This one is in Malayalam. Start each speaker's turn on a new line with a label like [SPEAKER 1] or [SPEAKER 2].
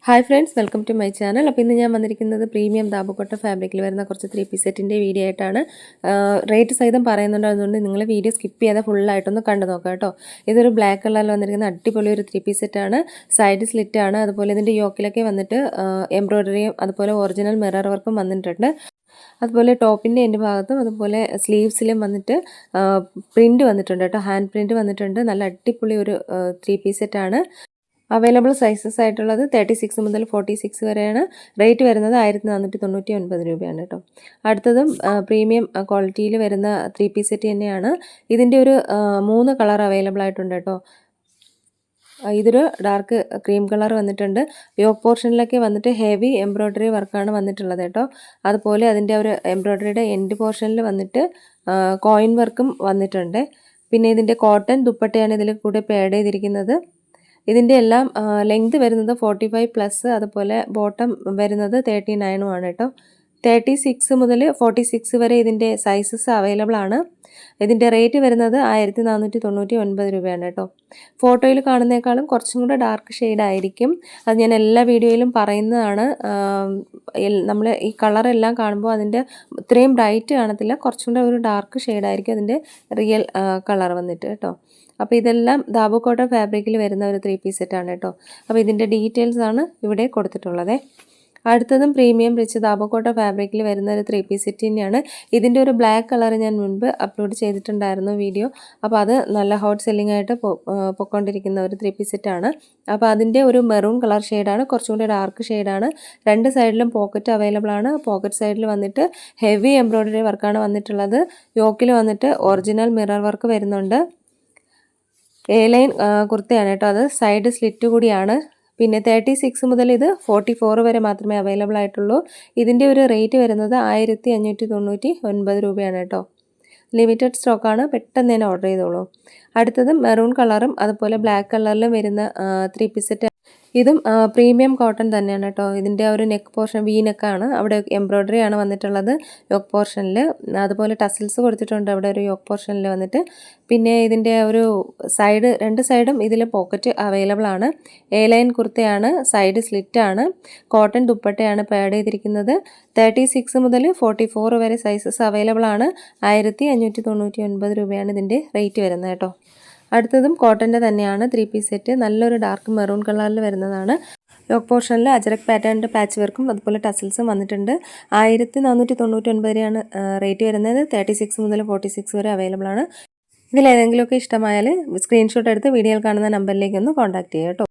[SPEAKER 1] Hi friends, welcome to my channel. അപ്പോൾ ഇന്ന് ഞാൻ വന്നിരിക്കുന്നത് പ്രീമിയം ദാബുക്കോട്ട ഫാബ്രിക്കിൽ വരുന്ന കുറച്ച് 3 പീസ് സെറ്റിൻ്റെ വീഡിയോ ആയിട്ടാണ്. റേറ്റ് സഹിതം പറയുന്നുണ്ട്, അതുകൊണ്ട് നിങ്ങൾ വീഡിയോ സ്കിപ്പ് ചെയ്യാതെ ഫുള്ളായിട്ടൊന്ന് കണ്ടു നോക്കാം കേട്ടോ. ഇതൊരു ബ്ലാക്ക് കളറിൽ വന്നിരിക്കുന്ന അടിപൊളി ഒരു 3 പീസ് സെറ്റാണ്. സൈഡ് സ്ലിറ്റ് ആണ്. അതുപോലെ ഇതിൻ്റെ യോക്കിലൊക്കെ വന്നിട്ട് എംബ്രോയ്ഡറിയും അതുപോലെ ഒറിജിനൽ മിറർ വർക്കും വന്നിട്ടുണ്ട്. അതുപോലെ ടോപ്പിൻ്റെ എൻ്റെ ഭാഗത്തും അതുപോലെ സ്ലീവ്സിലും വന്നിട്ട് പ്രിൻറ്റ് വന്നിട്ടുണ്ട് കേട്ടോ. ഹാൻഡ് പ്രിൻറ്റ് വന്നിട്ടുണ്ട്. നല്ല അടിപൊളി ഒരു 3 പീസ് സെറ്റാണ്. അവൈലബിൾ സൈസസ് ആയിട്ടുള്ളത് 36 മുതൽ 46 വരെയാണ്. റേറ്റ് വരുന്നത് 1499 രൂപയാണ് കേട്ടോ. അടുത്തതും പ്രീമിയം ക്വാളിറ്റിയിൽ വരുന്ന 3 പീസ് സെറ്റ് തന്നെയാണ്. ഇതിൻ്റെ ഒരു 3 കളർ അവൈലബിൾ ആയിട്ടുണ്ട് കേട്ടോ. ഇതൊരു ഡാർക്ക് ക്രീം കളർ വന്നിട്ടുണ്ട്. യോക്ക് പോർഷനിലൊക്കെ വന്നിട്ട് ഹെവി എംബ്രോയ്ഡറി വർക്കാണ് വന്നിട്ടുള്ളത് കേട്ടോ. അതുപോലെ അതിൻ്റെ ഒരു എംബ്രോയ്ഡറിയുടെ എൻഡ് പോർഷനിൽ വന്നിട്ട് കോയിൻ വർക്കും വന്നിട്ടുണ്ട്. പിന്നെ ഇതിൻ്റെ കോട്ടൺ ദുപ്പട്ടയാണ് ഇതിൽ കൂടെ ആഡ് ചെയ്തിരിക്കുന്നത്. ഇതിൻ്റെ എല്ലാം ലെങ്ത് വരുന്നത് 45+, അതുപോലെ ബോട്ടം വരുന്നത് 39 ആണ് കേട്ടോ. 36 മുതൽ 46 വരെ ഇതിൻ്റെ സൈസസ് അവൈലബിൾ ആണ്. ഇതിൻ്റെ റേറ്റ് വരുന്നത് 1499 രൂപയാണ് കേട്ടോ. ഫോട്ടോയിൽ കാണുന്നേക്കാളും കുറച്ചും കൂടെ ഡാർക്ക് ഷെയ്ഡ് ആയിരിക്കും. അത് ഞാൻ എല്ലാ വീഡിയോയിലും പറയുന്നതാണ്. നമ്മൾ ഈ കളറെല്ലാം കാണുമ്പോൾ അതിൻ്റെ ഇത്രയും ബ്രൈറ്റ് കാണത്തില്ല, കുറച്ചും കൂടെ ഒരു ഡാർക്ക് ഷെയ്ഡായിരിക്കും അതിൻ്റെ റിയൽ കളർ വന്നിട്ട് കേട്ടോ. അപ്പോൾ ഇതെല്ലാം ദാബുക്കോട്ട ഫാബ്രിക്കിൽ വരുന്ന ഒരു 3 പീസ് സെറ്റാണ് കേട്ടോ. അപ്പോൾ ഇതിൻ്റെ ഡീറ്റെയിൽസ് ആണ് ഇവിടെ കൊടുത്തിട്ടുള്ളത്. അടുത്തതും പ്രീമിയം റിച്ച് ദാബുക്കോട്ട ഫാബ്രിക്കിൽ വരുന്ന ഒരു 3 പീസ് സെറ്റ് തന്നെയാണ്. ഇതിൻ്റെ ഒരു ബ്ലാക്ക് കളർ ഞാൻ മുൻപ് അപ്ലോഡ് ചെയ്തിട്ടുണ്ടായിരുന്നു വീഡിയോ. അപ്പോൾ അത് നല്ല ഹോട്ട് സെല്ലിംഗ് ആയിട്ട് പൊയ്ക്കൊണ്ടിരിക്കുന്ന ഒരു 3 പീസ് സെറ്റാണ്. അപ്പോൾ അതിൻ്റെ ഒരു മെറൂൺ കളർ ഷെയ്ഡാണ്, കുറച്ചും കൂടി ഡാർക്ക് ഷെയ്ഡാണ്. രണ്ട് സൈഡിലും പോക്കറ്റ് അവൈലബിൾ ആണ്. പോക്കറ്റ് സൈഡിൽ വന്നിട്ട് ഹെവി എംബ്രോയ്ഡറി വർക്കാണ് വന്നിട്ടുള്ളത്. യോക്കിൽ വന്നിട്ട് ഒറിജിനൽ മിറർ വർക്ക് വരുന്നുണ്ട്. ലൈൻ കുർത്തയാണ് കേട്ടോ. അത് സൈഡ് സ്ലിറ്റ് കൂടിയാണ്. പിന്നെ 36 മുതൽ ഇത് 44 വരെ മാത്രമേ അവൈലബിൾ ആയിട്ടുള്ളൂ. ഇതിൻ്റെ ഒരു റേറ്റ് വരുന്നത് 1599 രൂപയാണ് കേട്ടോ. ലിമിറ്റഡ് സ്റ്റോക്കാണ്, പെട്ടെന്ന് തന്നെ ഓർഡർ ചെയ്തോളൂ. അടുത്തത് മെറൂൺ കളറും അതുപോലെ ബ്ലാക്ക് കളറിലും വരുന്ന 3 പീസ് സെറ്റ്. ഇതും പ്രീമിയം കോട്ടൺ തന്നെയാണ് കേട്ടോ. ഇതിൻ്റെ ഒരു നെക്ക് പോർഷൻ വി നെക്കാണ്, അവിടെ എംബ്രോയ്ഡറി ആണ് വന്നിട്ടുള്ളത് യോക്ക് പോർഷനിൽ. അതുപോലെ ടസിൽസ് കൊടുത്തിട്ടുണ്ട് അവിടെ ഒരു യോക്ക് പോർഷനിൽ വന്നിട്ട്. പിന്നെ ഇതിൻ്റെ ഒരു സൈഡ്, രണ്ട് സൈഡും ഇതിൽ പോക്കറ്റ് അവൈലബിൾ ആണ്. ലൈൻ കുർത്തയാണ്, സൈഡ് സ്ലിറ്റ് ആണ്, കോട്ടൺ ദുപ്പട്ടയാണ് ആഡ് ചെയ്തിരിക്കുന്നത്. 36 മുതൽ 44 വരെ സൈസസ് അവൈലബിൾ ആണ്. 1599 രൂപയാണ് ഇതിൻ്റെ റേറ്റ് വരുന്നത് കേട്ടോ. അടുത്തതും കോട്ടൻ്റെ തന്നെയാണ് 3 പീസ് സെറ്റ്. നല്ലൊരു ഡാർക്ക് മെറൂൺ കളറിൽ വരുന്നതാണ്. യോക്ക് പോർഷനിൽ അജറക് പാറ്റേണിൻ്റെ പാച്ച് വർക്കും അതുപോലെ ടസിൽസും വന്നിട്ടുണ്ട്. 1499 രൂപയാണ് റേറ്റ് വരുന്നത്. 36 മുതൽ 46 വരെ അവൈലബിൾ ആണ്. ഇതിലേതെങ്കിലുമൊക്കെ ഇഷ്ടമായാൽ സ്ക്രീൻഷോട്ട് എടുത്ത് വീഡിയോയിൽ കാണുന്ന നമ്പറിലേക്ക് ഒന്ന് കോൺടാക്ട് ചെയ്യുക കേട്ടോ.